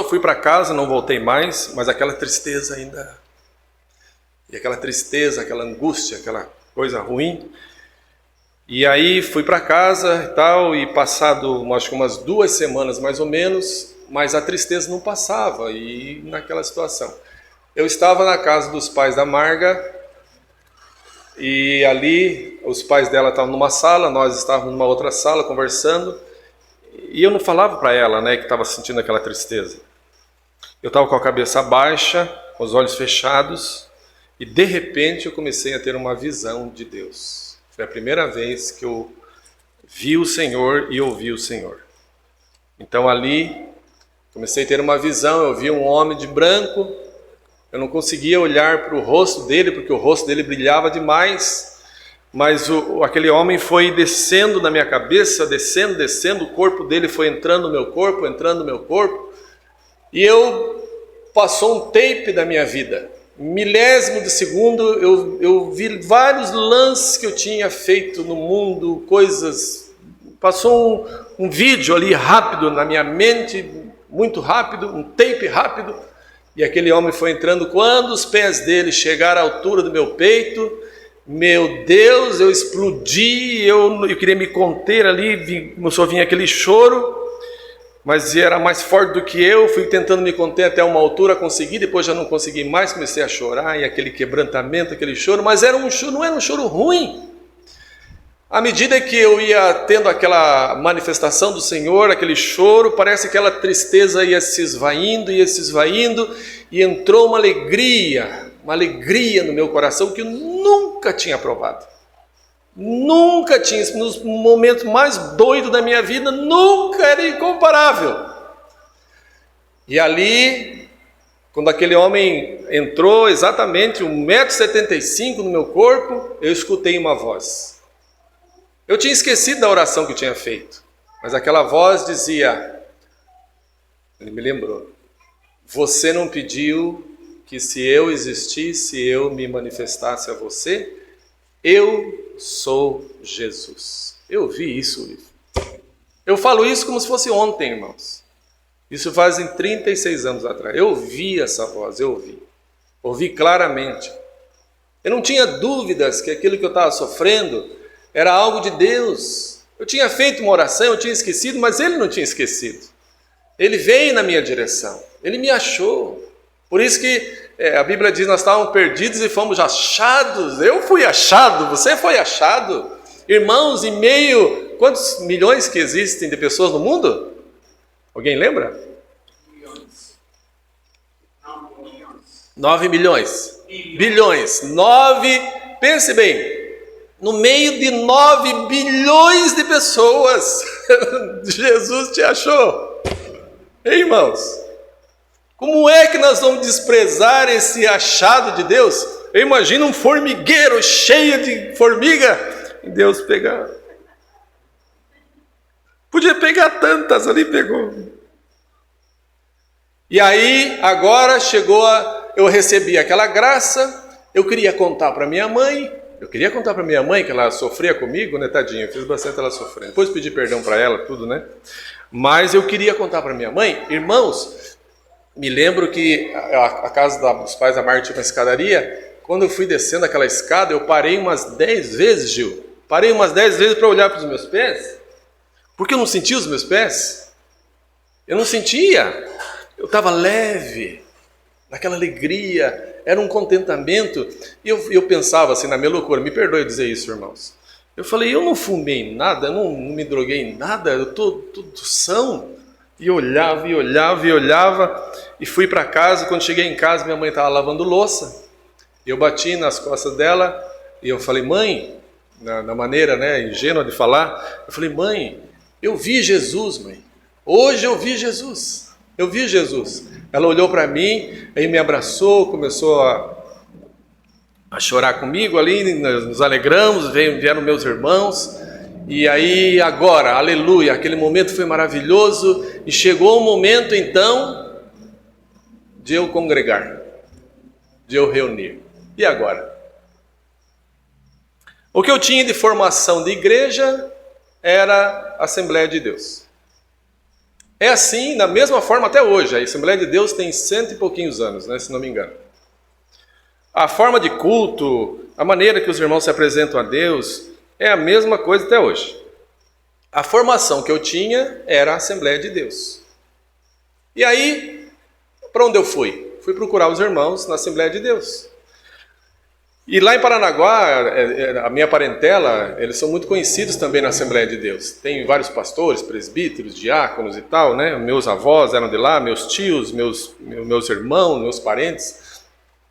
fui para casa, não voltei mais, mas aquela tristeza ainda... E aquela tristeza, aquela angústia, aquela coisa ruim... E aí fui para casa e tal, e passado acho que umas 2 semanas mais ou menos, mas a tristeza não passava, e naquela situação. Eu estava na casa dos pais da Marga, e ali os pais dela estavam numa sala, nós estávamos numa outra sala conversando, e eu não falava para ela, né, que estava sentindo aquela tristeza. Eu estava com a cabeça baixa, com os olhos fechados, e de repente eu comecei a ter uma visão de Deus. Foi a primeira vez que eu vi o Senhor e ouvi o Senhor. Então ali, comecei a ter uma visão, eu vi um homem de branco, eu não conseguia olhar para o rosto dele, porque o rosto dele brilhava demais, mas aquele homem foi descendo na minha cabeça, descendo, o corpo dele foi entrando no meu corpo, e passou um tape da minha vida. Milésimo de segundo, eu vi vários lances que eu tinha feito no mundo, coisas... Passou um vídeo ali rápido na minha mente, muito rápido, um tape rápido, e aquele homem foi entrando. Quando os pés dele chegaram à altura do meu peito, meu Deus, eu explodi, eu queria me conter ali, começou a vir aquele choro, mas era mais forte do que eu, fui tentando me conter até uma altura, consegui, depois já não consegui mais, comecei a chorar, e aquele quebrantamento, aquele choro, mas era não era um choro ruim. À medida que eu ia tendo aquela manifestação do Senhor, aquele choro, parece que aquela tristeza ia se esvaindo, e entrou uma alegria no meu coração que eu nunca tinha provado. Nunca tinha, nos momentos mais doidos da minha vida, nunca era incomparável. E ali, quando aquele homem entrou, exatamente 1,75 m no meu corpo, eu escutei uma voz. Eu tinha esquecido da oração que eu tinha feito, mas aquela voz dizia, ele me lembrou, você não pediu que se eu existisse, eu me manifestasse a você? Eu sou Jesus. Eu vi isso, Livro. Eu falo isso como se fosse ontem, irmãos. Isso fazem 36 anos atrás. Eu vi essa voz, ouvi claramente. Eu não tinha dúvidas que aquilo que eu estava sofrendo era algo de Deus. Eu tinha feito uma oração, eu tinha esquecido, mas Ele não tinha esquecido. Ele veio na minha direção, Ele me achou. Por isso que a Bíblia diz, nós estávamos perdidos e fomos achados. Eu fui achado, você foi achado. Irmãos, em meio... Quantos milhões que existem de pessoas no mundo? Alguém lembra? Bilhões. Não, bilhões. 9 milhões. Bilhões. 9... Pense bem. No meio de 9 bilhões de pessoas, Jesus te achou. Ei, irmãos? Como é que nós vamos desprezar esse achado de Deus? Eu imagino um formigueiro cheio de formiga, e Deus pegar. Podia pegar tantas, ali pegou. E aí, agora eu recebi aquela graça, eu queria contar para minha mãe, que ela sofria comigo, né, tadinha, eu fiz bastante ela sofrer. Depois pedi perdão para ela, tudo, né? Mas eu queria contar para minha mãe. Irmãos, me lembro que a casa dos pais da Marta tinha uma escadaria. Quando eu fui descendo aquela escada, eu parei umas 10 vezes, Gil. Parei umas 10 vezes para olhar para os meus pés, porque eu não sentia os meus pés. Eu não sentia. Eu estava leve, naquela alegria, era um contentamento. E eu pensava assim, na minha loucura, me perdoe dizer isso, irmãos. Eu falei, eu não fumei nada, eu não me droguei em nada, eu estou tudo são. E olhava, e olhava, e olhava, e fui para casa. Quando cheguei em casa, minha mãe estava lavando louça. Eu bati nas costas dela, e eu falei, mãe, na maneira, né, ingênua de falar, eu falei, mãe, eu vi Jesus, mãe. Hoje eu vi Jesus. Eu vi Jesus. Ela olhou para mim, aí me abraçou, começou a chorar comigo ali, nos alegramos, vieram meus irmãos. E aí agora, aleluia, aquele momento foi maravilhoso. E chegou o momento então de eu congregar, de eu reunir. E agora? O que eu tinha de formação de igreja era a Assembleia de Deus. É assim, da mesma forma até hoje. A Assembleia de Deus tem 100 e pouquinhos anos, né, se não me engano. A forma de culto, a maneira que os irmãos se apresentam a Deus, é a mesma coisa até hoje. A formação que eu tinha era a Assembleia de Deus. E aí, para onde eu fui? Fui procurar os irmãos na Assembleia de Deus. E lá em Paranaguá, a minha parentela, eles são muito conhecidos também na Assembleia de Deus. Tem vários pastores, presbíteros, diáconos e tal, né? Meus avós eram de lá, meus tios, meus irmãos, meus parentes.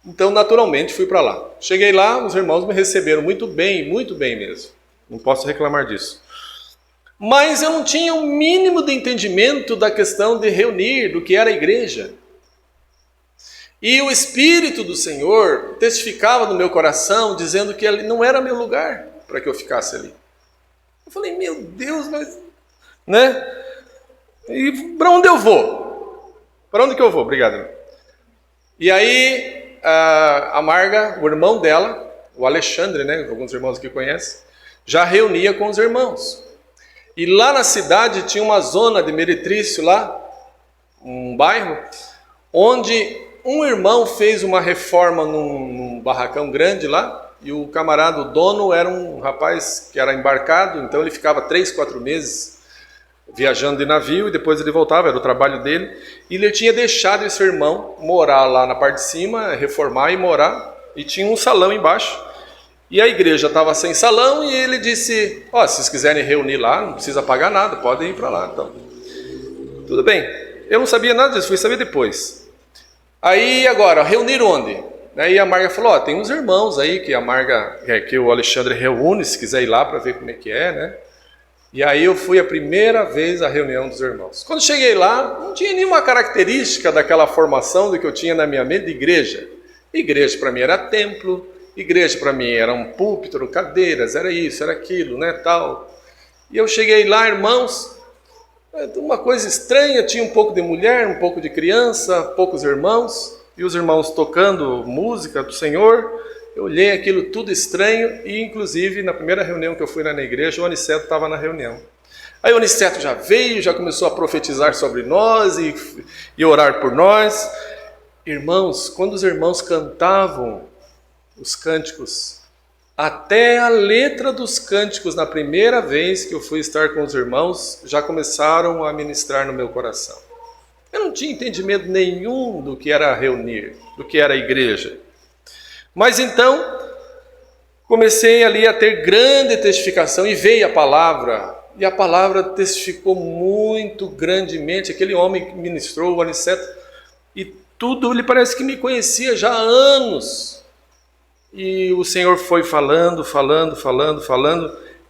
Então, naturalmente, fui para lá. Cheguei lá, os irmãos me receberam muito bem mesmo. Não posso reclamar disso. Mas eu não tinha o mínimo de entendimento da questão de reunir, do que era a igreja. E o Espírito do Senhor testificava no meu coração, dizendo que ali não era meu lugar para que eu ficasse ali. Eu falei, meu Deus, mas... né? E para onde eu vou? Para onde que eu vou? Obrigado. E aí, a Marga, o irmão dela, o Alexandre, né? Alguns irmãos aqui conhecem, já reunia com os irmãos. E lá na cidade tinha uma zona de meretrício lá, um bairro, onde um irmão fez uma reforma num barracão grande lá, e o camarada, o dono, era um rapaz que era embarcado, então ele ficava 3, 4 meses viajando de navio, e depois ele voltava, era o trabalho dele, e ele tinha deixado esse irmão morar lá na parte de cima, reformar e morar, e tinha um salão embaixo, e a igreja estava sem salão, e ele disse, se vocês quiserem reunir lá, não precisa pagar nada, podem ir para lá. Então, tudo bem, eu não sabia nada disso, fui saber depois. Aí agora, reunir onde? Aí a Marga falou, tem uns irmãos aí que o Alexandre reúne, se quiser ir lá para ver como é que é, né? E aí eu fui a primeira vez à reunião dos irmãos. Quando cheguei lá, não tinha nenhuma característica daquela formação do que eu tinha na minha mente de igreja. Igreja para mim era templo, igreja para mim era um púlpito, eram cadeiras, era isso, era aquilo, né, tal. E eu cheguei lá, irmãos, uma coisa estranha, tinha um pouco de mulher, um pouco de criança, poucos irmãos, e os irmãos tocando música do Senhor. Eu olhei aquilo tudo estranho, e inclusive na primeira reunião que eu fui na igreja, o Aniceto estava na reunião. Aí o Aniceto já veio, já começou a profetizar sobre nós e orar por nós. Irmãos, quando os irmãos cantavam os cânticos, até a letra dos cânticos, na primeira vez que eu fui estar com os irmãos, já começaram a ministrar no meu coração. Eu não tinha entendimento nenhum do que era reunir, do que era a igreja. Mas então, comecei ali a ter grande testificação e veio a palavra. E a palavra testificou muito grandemente. Aquele homem que ministrou, o Aniceto, e tudo, ele parece que me conhecia já há anos. E o Senhor foi falando.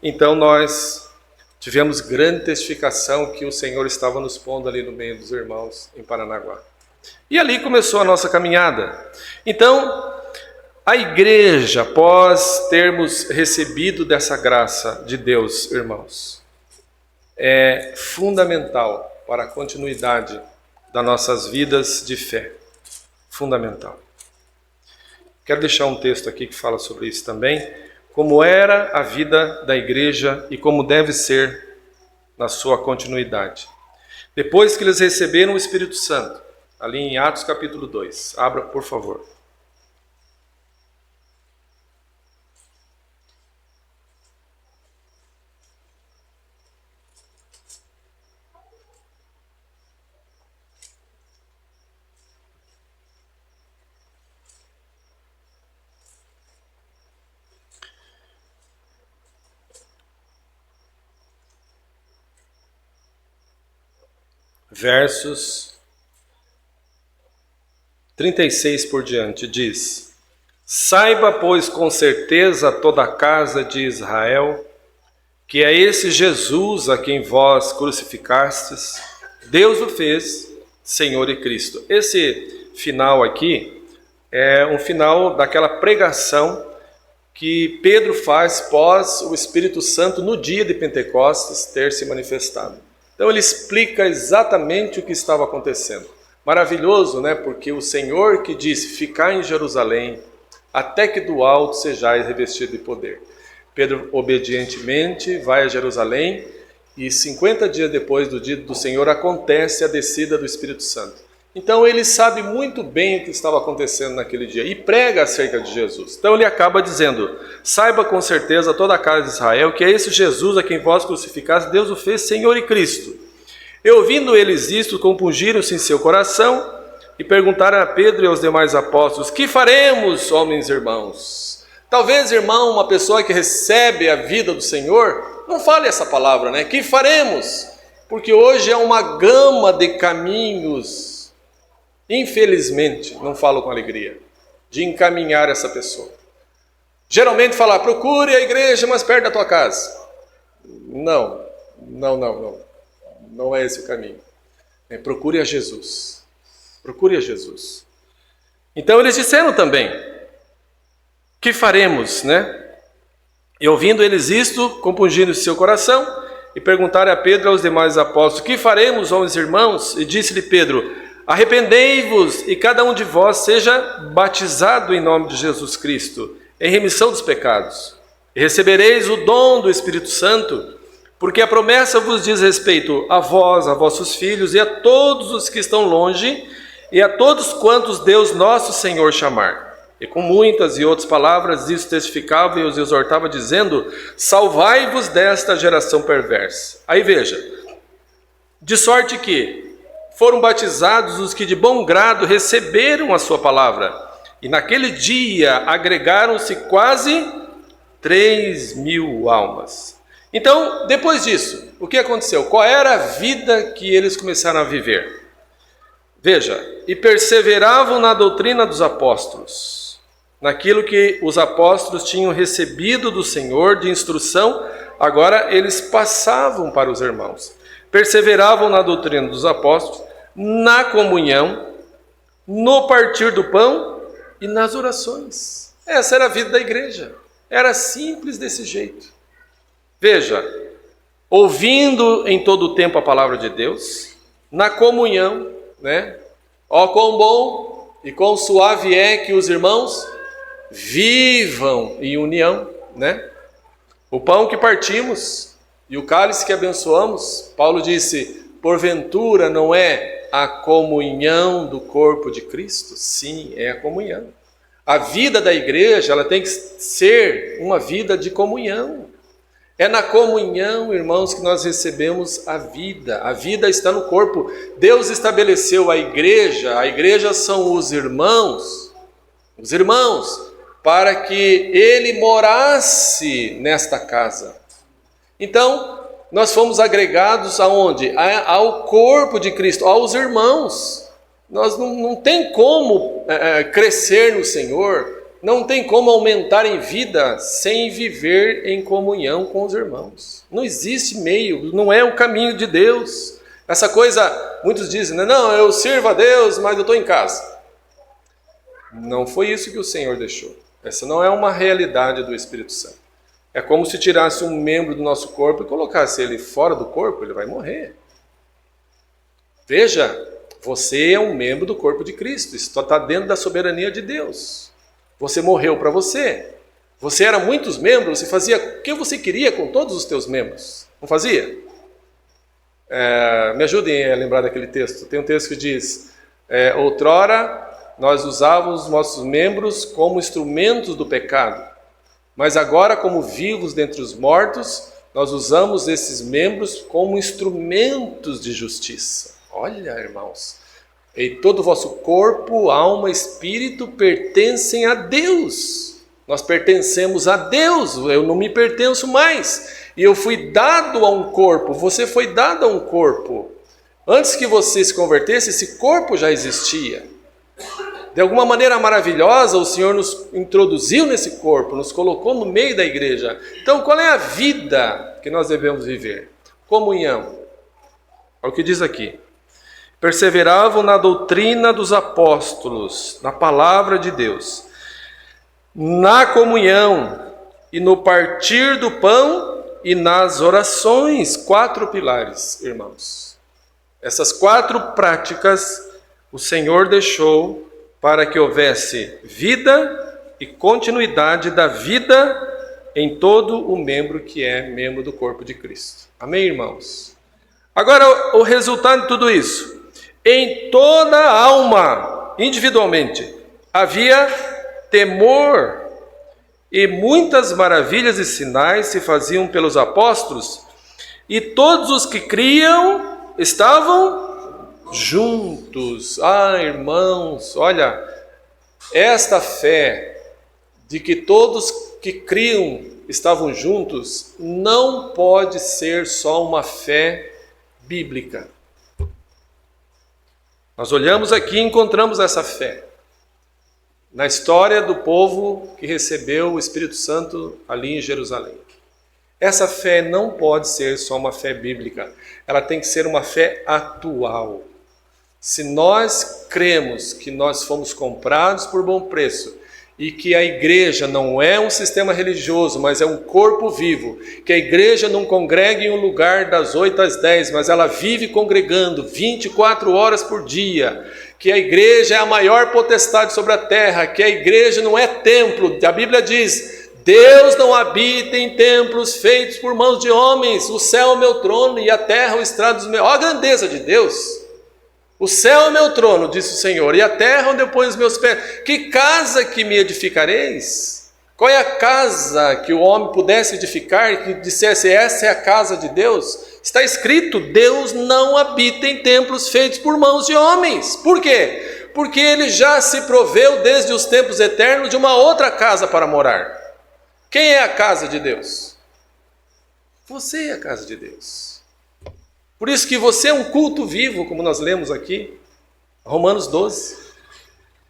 Então nós tivemos grande testificação que o Senhor estava nos pondo ali no meio dos irmãos em Paranaguá. E ali começou a nossa caminhada. Então, a igreja, após termos recebido dessa graça de Deus, irmãos, é fundamental para a continuidade das nossas vidas de fé. Fundamental. Quero deixar um texto aqui que fala sobre isso também, como era a vida da igreja e como deve ser na sua continuidade. Depois que eles receberam o Espírito Santo, ali em Atos capítulo 2. Abra, por favor. Versos 36 por diante, diz: Saiba, pois, com certeza toda a casa de Israel, que é esse Jesus a quem vós crucificastes, Deus o fez Senhor e Cristo. Esse final aqui é um final daquela pregação que Pedro faz pós o Espírito Santo no dia de Pentecostes ter se manifestado. Então ele explica exatamente o que estava acontecendo. Maravilhoso, né? Porque o Senhor que disse, ficai em Jerusalém, até que do alto sejais revestido de poder. Pedro obedientemente vai a Jerusalém e 50 dias depois do dia do Senhor acontece a descida do Espírito Santo. Então ele sabe muito bem o que estava acontecendo naquele dia e prega acerca de Jesus. Então ele acaba dizendo, saiba com certeza toda a casa de Israel que é esse Jesus a quem vós crucificaste, Deus o fez Senhor e Cristo. E ouvindo eles isto, compungiram-se em seu coração e perguntaram a Pedro e aos demais apóstolos, que faremos, homens e irmãos? Talvez, irmão, uma pessoa que recebe a vida do Senhor, não fale essa palavra, né? Que faremos? Porque hoje é uma gama de caminhos, infelizmente, não falo com alegria, de encaminhar essa pessoa. Geralmente falar, procure a igreja mais perto da tua casa. Não é esse o caminho. Procure a Jesus. Procure a Jesus. Então eles disseram também, que faremos, né? E ouvindo eles isto, compungindo seu coração, e perguntaram a Pedro e aos demais apóstolos, que faremos, homens e irmãos? E disse-lhe Pedro, arrependei-vos e cada um de vós seja batizado em nome de Jesus Cristo, em remissão dos pecados. E recebereis o dom do Espírito Santo, porque a promessa vos diz respeito a vós, a vossos filhos e a todos os que estão longe, e a todos quantos Deus nosso Senhor chamar. E com muitas e outras palavras isso testificava e os exortava, dizendo, salvai-vos desta geração perversa. Aí veja, de sorte que foram batizados os que de bom grado receberam a sua palavra, e naquele dia agregaram-se quase 3.000 almas. Então, depois disso, o que aconteceu? Qual era a vida que eles começaram a viver? Veja, e perseveravam na doutrina dos apóstolos, naquilo que os apóstolos tinham recebido do Senhor de instrução, agora eles passavam para os irmãos. Perseveravam na doutrina dos apóstolos, na comunhão, no partir do pão e nas orações. Essa era a vida da igreja. Era simples desse jeito. Veja, ouvindo em todo o tempo a palavra de Deus, na comunhão, né? Ó, quão bom e quão suave é que os irmãos vivam em união, né? O pão que partimos e o cálice que abençoamos, Paulo disse, porventura não é a comunhão do corpo de Cristo? Sim, é a comunhão. A vida da igreja, ela tem que ser uma vida de comunhão. É na comunhão, irmãos, que nós recebemos a vida. A vida está no corpo. Deus estabeleceu a igreja são os irmãos, para que ele morasse nesta casa. Então, nós fomos agregados aonde? Ao corpo de Cristo, aos irmãos. Nós não tem como crescer no Senhor, não tem como aumentar em vida sem viver em comunhão com os irmãos. Não existe meio, não é o caminho de Deus. Essa coisa, muitos dizem, não, eu sirvo a Deus, mas eu estou em casa. Não foi isso que o Senhor deixou. Essa não é uma realidade do Espírito Santo. É como se tirasse um membro do nosso corpo e colocasse ele fora do corpo, ele vai morrer. Veja, Você é um membro do corpo de Cristo. Isso está dentro da soberania de Deus. Você morreu para você. Você era muitos membros, você fazia o que você queria com todos os teus membros. Não fazia? Me ajudem a lembrar daquele texto. Tem um texto que diz: outrora nós usávamos os nossos membros como instrumentos do pecado, mas agora, como vivos dentre os mortos, nós usamos esses membros como instrumentos de justiça. Olha, irmãos, e todo o vosso corpo, alma, espírito pertencem a Deus. Nós pertencemos a Deus, eu não me pertenço mais. E eu fui dado a um corpo, você foi dado a um corpo. Antes que você se convertesse, esse corpo já existia. De alguma maneira maravilhosa, o Senhor nos introduziu nesse corpo, nos colocou no meio da igreja. Então, qual é a vida que nós devemos viver? Comunhão. É o que diz aqui. Perseveravam na doutrina dos apóstolos, na palavra de Deus, na comunhão e no partir do pão e nas orações. 4 pilares, irmãos. Essas 4 práticas o Senhor deixou para que houvesse vida e continuidade da vida em todo o membro que é membro do corpo de Cristo. Amém, irmãos? Agora, o resultado de tudo isso. Em toda a alma, individualmente, havia temor, e muitas maravilhas e sinais se faziam pelos apóstolos, e todos os que criam estavam juntos. Irmãos, olha, esta fé de que todos que criam estavam juntos não pode ser só uma fé bíblica. Nós olhamos aqui e encontramos essa fé na história do povo que recebeu o Espírito Santo ali em Jerusalém. Essa fé não pode ser só uma fé bíblica, ela tem que ser uma fé atual. Se nós cremos que nós fomos comprados por bom preço e que a igreja não é um sistema religioso, mas é um corpo vivo, que a igreja não congrega em um lugar das 8 às 10, mas ela vive congregando 24 horas por dia, que a igreja é a maior potestade sobre a terra, que a igreja não é templo. A Bíblia diz: Deus não habita em templos feitos por mãos de homens, o céu é o meu trono e a terra o estrado dos meus... Olha a grandeza de Deus! O céu é meu trono, disse o Senhor, e a terra onde eu ponho os meus pés. Que casa que me edificareis? Qual é a casa que o homem pudesse edificar e que dissesse: essa é a casa de Deus? Está escrito: Deus não habita em templos feitos por mãos de homens. Por quê? Porque Ele já se proveu desde os tempos eternos de uma outra casa para morar. Quem é a casa de Deus? Você é a casa de Deus. Por isso que você é um culto vivo, como nós lemos aqui, Romanos 12.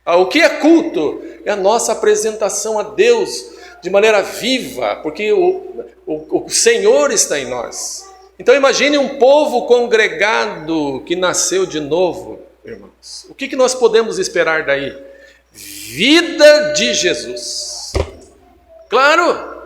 O que é culto? É a nossa apresentação a Deus de maneira viva, porque o Senhor está em nós. Então imagine um povo congregado que nasceu de novo, irmãos. O que nós podemos esperar daí? Vida de Jesus. Claro!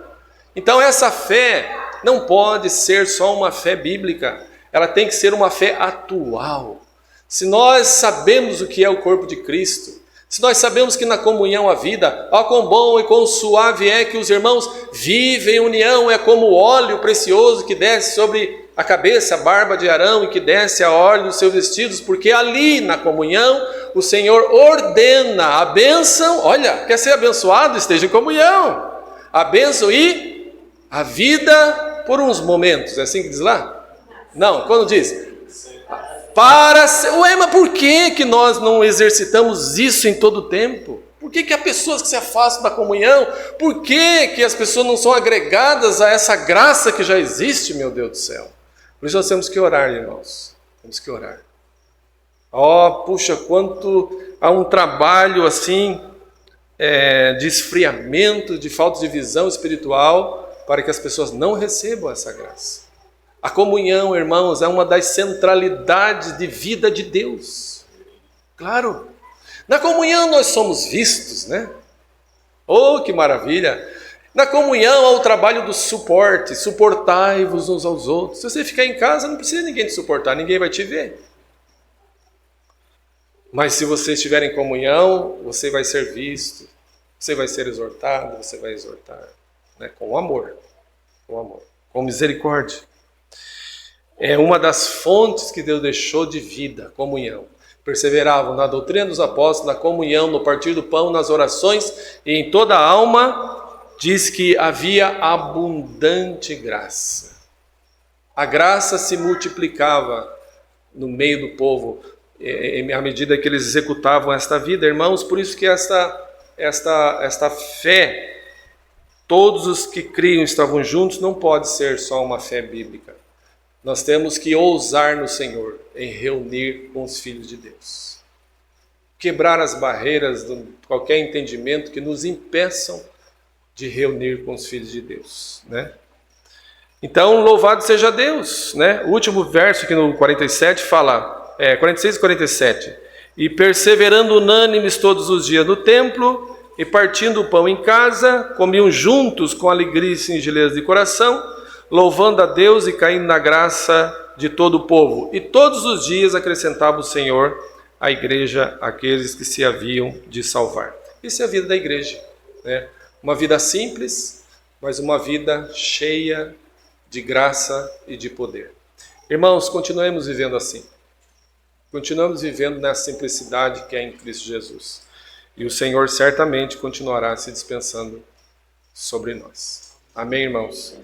Então essa fé não pode ser só uma fé bíblica. Ela tem que ser uma fé atual. Se nós sabemos o que é o corpo de Cristo, se nós sabemos que na comunhão há vida, ó quão bom e quão suave é que os irmãos vivem em união, é como o óleo precioso que desce sobre a cabeça, a barba de Arão, e que desce a óleo dos seus vestidos, porque ali na comunhão o Senhor ordena a bênção. Olha, quer ser abençoado? Esteja em comunhão. A bênção e a vida por uns momentos, é assim que diz lá? Não, quando diz para ser... Ué, mas por que nós não exercitamos isso em todo o tempo? Por que há pessoas que se afastam da comunhão? Por que as pessoas não são agregadas a essa graça que já existe, meu Deus do céu? Por isso nós temos que orar, irmãos. Temos que orar. Puxa, quanto há um trabalho assim de esfriamento, de falta de visão espiritual, para que as pessoas não recebam essa graça. A comunhão, irmãos, é uma das centralidades de vida de Deus. Claro. Na comunhão nós somos vistos, né? Oh, que maravilha! Na comunhão há o trabalho do suporte, suportai-vos uns aos outros. Se você ficar em casa, não precisa ninguém te suportar, ninguém vai te ver. Mas se você estiver em comunhão, você vai ser visto, você vai ser exortado, você vai exortar, né? Com amor, com misericórdia. É uma das fontes que Deus deixou de vida, comunhão. Perseveravam na doutrina dos apóstolos, na comunhão, no partir do pão, nas orações, e em toda a alma diz que havia abundante graça. A graça se multiplicava no meio do povo, à medida que eles executavam esta vida, irmãos. Por isso que esta fé, todos os que criam estavam juntos, não pode ser só uma fé bíblica. Nós temos que ousar no Senhor em reunir com os filhos de Deus. Quebrar as barreiras de qualquer entendimento que nos impeçam de reunir com os filhos de Deus, né? Então, louvado seja Deus, né? O último verso aqui no 47 fala, 46 e 47. E perseverando unânimes todos os dias no templo, e partindo o pão em casa, comiam juntos com alegria e singeleza de coração, louvando a Deus e caindo na graça de todo o povo. E todos os dias acrescentava o Senhor à igreja aqueles que se haviam de salvar. Isso é a vida da igreja, né? Uma vida simples, mas uma vida cheia de graça e de poder. Irmãos, continuemos vivendo assim. Continuamos vivendo nessa simplicidade que é em Cristo Jesus. E o Senhor certamente continuará se dispensando sobre nós. Amém, irmãos?